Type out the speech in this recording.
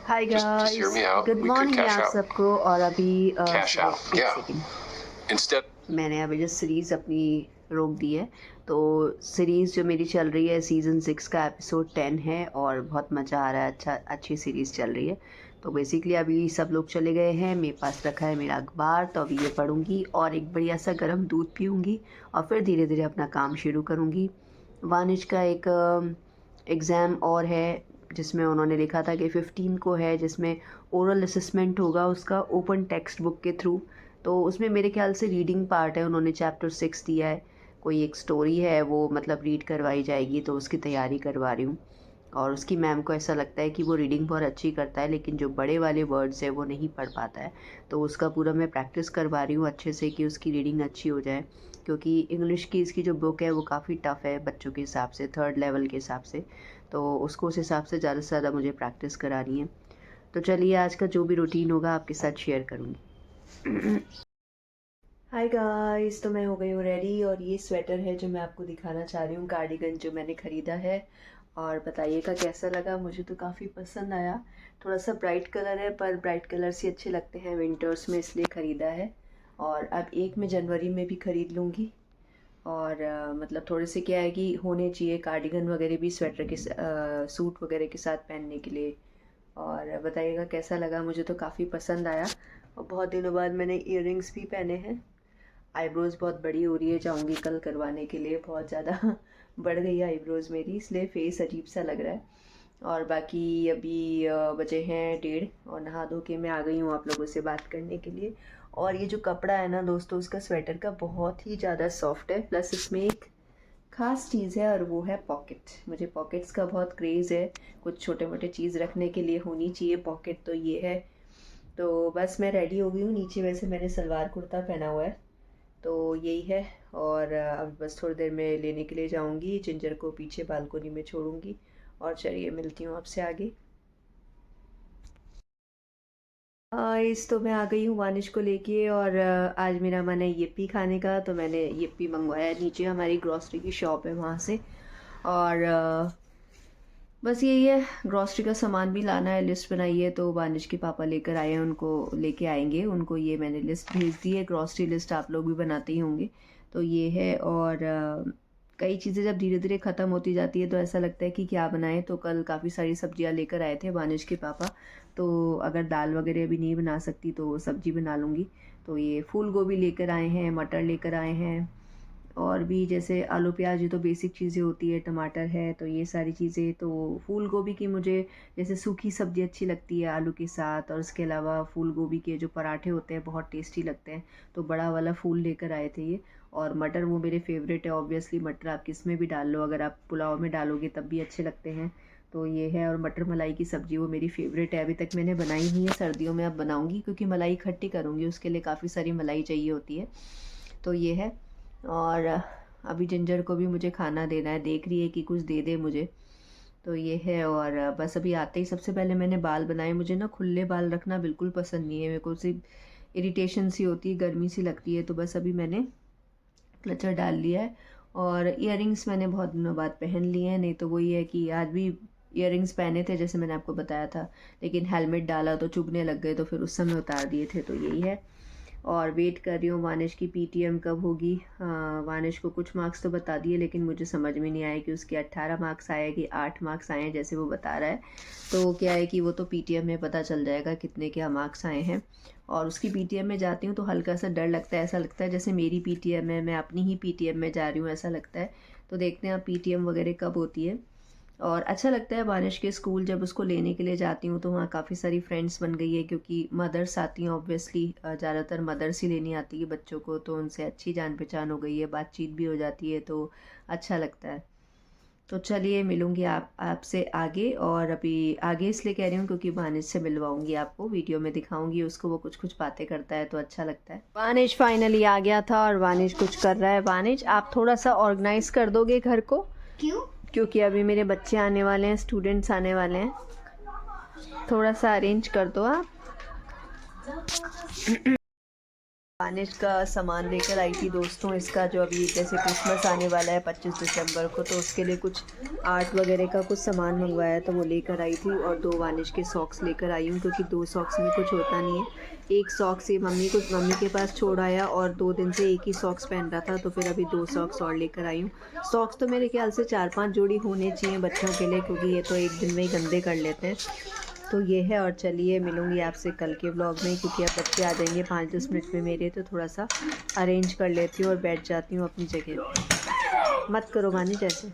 Hi guys, good morning आप सबको। और अभी एक सेकेंड, मैंने अभी जो सीरीज़ अपनी रोक दी है। तो सीरीज़ जो मेरी चल रही है सीज़न 6 का एपिसोड 10 है और बहुत मज़ा आ रहा है। अच्छी सीरीज़ चल रही है। तो बेसिकली अभी सब लोग चले गए हैं, मेरे पास रखा है मेरा अखबार, तो अभी ये पढ़ूंगी और एक बढ़िया सा गर्म दूध पीऊँगी और फिर धीरे धीरे अपना काम शुरू करूँगी। वानिश का एक एग्ज़ाम और है जिसमें उन्होंने लिखा था कि 15 को है, जिसमें ओरल असेसमेंट होगा उसका ओपन टेक्स्ट बुक के थ्रू। तो उसमें मेरे ख्याल से रीडिंग पार्ट है, उन्होंने चैप्टर 6 दिया है, कोई एक स्टोरी है वो मतलब रीड करवाई जाएगी, तो उसकी तैयारी करवा रही हूँ। और उसकी मैम को ऐसा लगता है कि वो रीडिंग बहुत अच्छी करता है, लेकिन जो बड़े वाले वर्ड्स है वो नहीं पढ़ पाता है। तो उसका पूरा मैं प्रैक्टिस करवा रही हूँ अच्छे से कि उसकी रीडिंग अच्छी हो जाए, क्योंकि इंग्लिश की इसकी जो बुक है वो काफ़ी टफ़ है बच्चों के हिसाब से, 3rd लेवल के हिसाब से। तो उसको उस हिसाब से ज़्यादा से ज़्यादा मुझे प्रैक्टिस करानी है। तो चलिए आज का जो भी रूटीन होगा आपके साथ शेयर करूँगी। हाय गाइस, तो मैं हो गई हूँ रेडी और ये स्वेटर है जो मैं आपको दिखाना चाह रही हूँ, कार्डिगन जो मैंने ख़रीदा है। और बताइएगा कैसा लगा, मुझे तो काफ़ी पसंद आया। थोड़ा सा ब्राइट कलर है पर ब्राइट कलर्स ही अच्छे लगते हैं विंटर्स में, इसलिए ख़रीदा है। और अब एक मैं जनवरी में भी ख़रीद लूँगी। और मतलब थोड़े से क्या है कि होने चाहिए कार्डिगन वगैरह भी स्वेटर के सूट वगैरह के साथ पहनने के लिए। और बताइएगा कैसा लगा, मुझे तो काफ़ी पसंद आया। और बहुत दिनों बाद मैंने इयररिंग्स भी पहने हैं। आईब्रोज़ बहुत बड़ी हो रही है, जाऊंगी कल करवाने के लिए, बहुत ज़्यादा बढ़ गई है आईब्रोज़ मेरी, इसलिए फेस अजीब सा लग रहा है। और बाकी अभी बजे हैं 1:30 और नहा धो के मैं आ गई हूँ आप लोगों से बात करने के लिए। और ये जो कपड़ा है ना दोस्तों, उसका स्वेटर का बहुत ही ज़्यादा सॉफ्ट है, प्लस इसमें एक ख़ास चीज़ है और वो है पॉकेट। मुझे पॉकेट्स का बहुत क्रेज़ है, कुछ छोटे मोटे चीज़ रखने के लिए होनी चाहिए पॉकेट, तो ये है। तो बस मैं रेडी हो गई हूँ, नीचे वैसे मैंने सलवार कुर्ता पहना हुआ है, तो यही है। और अब बस थोड़ी देर में लेने के लिए जाऊंगी, जिंजर को पीछे बालकोनी में छोड़ूंगी। और चलिए मिलती हूँ आपसे आगे। इस तो मैं आ गई हूँ वानिश को लेके, और आज मेरा मन है यिप्पी खाने का, तो मैंने यिप्पी मंगवाया है, नीचे हमारी ग्रॉसरी की शॉप है वहाँ से। और बस यही है, ग्रॉसरी का सामान भी लाना है, लिस्ट बनाई है, तो वानिश के पापा लेकर आए हैं, उनको लेके आएंगे, उनको ये मैंने लिस्ट भेज दी है। ग्रॉसरी लिस्ट आप लोग भी बनाते ही होंगे, तो ये है। और कई चीज़ें जब धीरे धीरे ख़त्म होती जाती है तो ऐसा लगता है कि क्या बनाएं। तो कल काफ़ी सारी सब्जियां लेकर आए थे वानिश के पापा, तो अगर दाल वगैरह अभी नहीं बना सकती तो सब्जी बना लूँगी। तो ये फूल गोभी लेकर आए हैं, मटर लेकर आए हैं, और भी जैसे आलू प्याज, ये तो बेसिक चीज़ें होती है, टमाटर है, तो ये सारी चीज़ें। तो फूल गोभी की मुझे जैसे सूखी सब्ज़ी अच्छी लगती है आलू के साथ, और उसके अलावा फूल गोभी के जो पराठे होते हैं बहुत टेस्टी लगते हैं, तो बड़ा वाला फूल लेकर आए थे ये। और मटर वो मेरे फेवरेट है, ऑब्वियसली मटर आप किस में भी डाल लो, अगर आप पुलाव में डालोगे तब भी अच्छे लगते हैं। तो ये है। और मटर मलाई की सब्ज़ी वो मेरी फेवरेट है, अभी तक मैंने बनाई नहीं है, सर्दियों में अब बनाऊंगी, क्योंकि मलाई इकट्ठी करूँगी, उसके लिए काफ़ी सारी मलाई चाहिए होती है। तो ये है। और अभी जिंजर को भी मुझे खाना देना है, देख रही है कि कुछ दे दे मुझे, तो ये है। और बस अभी आते ही सबसे पहले मैंने बाल बनाए। मुझे ना खुले बाल रखना बिल्कुल पसंद नहीं है, मेरे को सिर्फ इरिटेशन सी होती है, गर्मी सी लगती है, तो बस अभी मैंने क्लचर डाल लिया है। और इयररिंग्स मैंने बहुत दिनों बाद पहन लिए हैं, नहीं तो वही है कि आज भी इयररिंग्स पहने थे जैसे मैंने आपको बताया था, लेकिन हेलमेट डाला तो चुभने लग गए, तो फिर उस समय उतार दिए थे, तो यही है। और वेट कर रही हूँ वानिश की पीटीएम कब होगी। वानिश को कुछ मार्क्स तो बता दिए, लेकिन मुझे समझ में नहीं आया कि उसके 18 मार्क्स आए कि 8 मार्क्स आए हैं जैसे वो बता रहा है। तो क्या है कि वो तो पीटीएम में पता चल जाएगा कितने क्या मार्क्स आए हैं। और उसकी पीटीएम में जाती हूँ तो हल्का सा डर लगता है, ऐसा लगता है जैसे मेरी पीटीएम है, मैं अपनी ही पीटीएम में जा रही हूँ, ऐसा लगता है। तो देखते हैं अब पीटीएम वगैरह कब होती है। और अच्छा लगता है बारिश के स्कूल जब उसको लेने के लिए जाती हूँ, तो वहाँ काफ़ी सारी फ्रेंड्स बन गई है, क्योंकि मदर्स आती हैं ऑब्वियसली, ज़्यादातर मदर्स ही लेनी आती है बच्चों को, तो उनसे अच्छी जान पहचान हो गई है, बातचीत भी हो जाती है, तो अच्छा लगता है। तो चलिए मिलूंगी आपसे आगे। और अभी आगे इसलिए कह रही हूँ क्योंकि वानिश से मिलवाऊंगी, आपको वीडियो में दिखाऊंगी उसको, वो कुछ कुछ बातें करता है तो अच्छा लगता है। वानिश फाइनली आ गया था और वानिश कुछ कर रहा है। वानिश आप थोड़ा सा ऑर्गेनाइज कर दोगे घर को? क्यों? क्योंकि अभी मेरे बच्चे आने वाले हैं, स्टूडेंट्स आने वाले हैं, थोड़ा सा अरेंज कर दो आप। वानिश का सामान लेकर आई थी दोस्तों, इसका जो अभी जैसे क्रिसमस आने वाला है 25 दिसंबर को, तो उसके लिए कुछ आर्ट वगैरह का कुछ सामान मंगवाया तो वो लेकर आई थी। और 2 वानिश के सॉक्स लेकर आई हूँ क्योंकि 2 सॉक्स में कुछ होता नहीं है। एक सॉक्स ये मम्मी के पास छोड़ आया और 2 दिन से एक ही सॉक्स पहन रहा था, तो फिर अभी 2 सॉक्स और लेकर आई हूँ। सॉक्स तो मेरे ख्याल से 4-5 जोड़ी होने चाहिए बच्चों के लिए, क्योंकि ये तो एक दिन में ही गंदे कर लेते हैं। तो ये है, और चलिए मिलूँगी आपसे कल के व्लॉग में, क्योंकि अब बच्चे आ जाएंगे 5-10 मिनट में मेरे, तो थोड़ा सा अरेंज कर लेती हूँ और बैठ जाती हूँ अपनी जगह। मत करो मानी जैसे।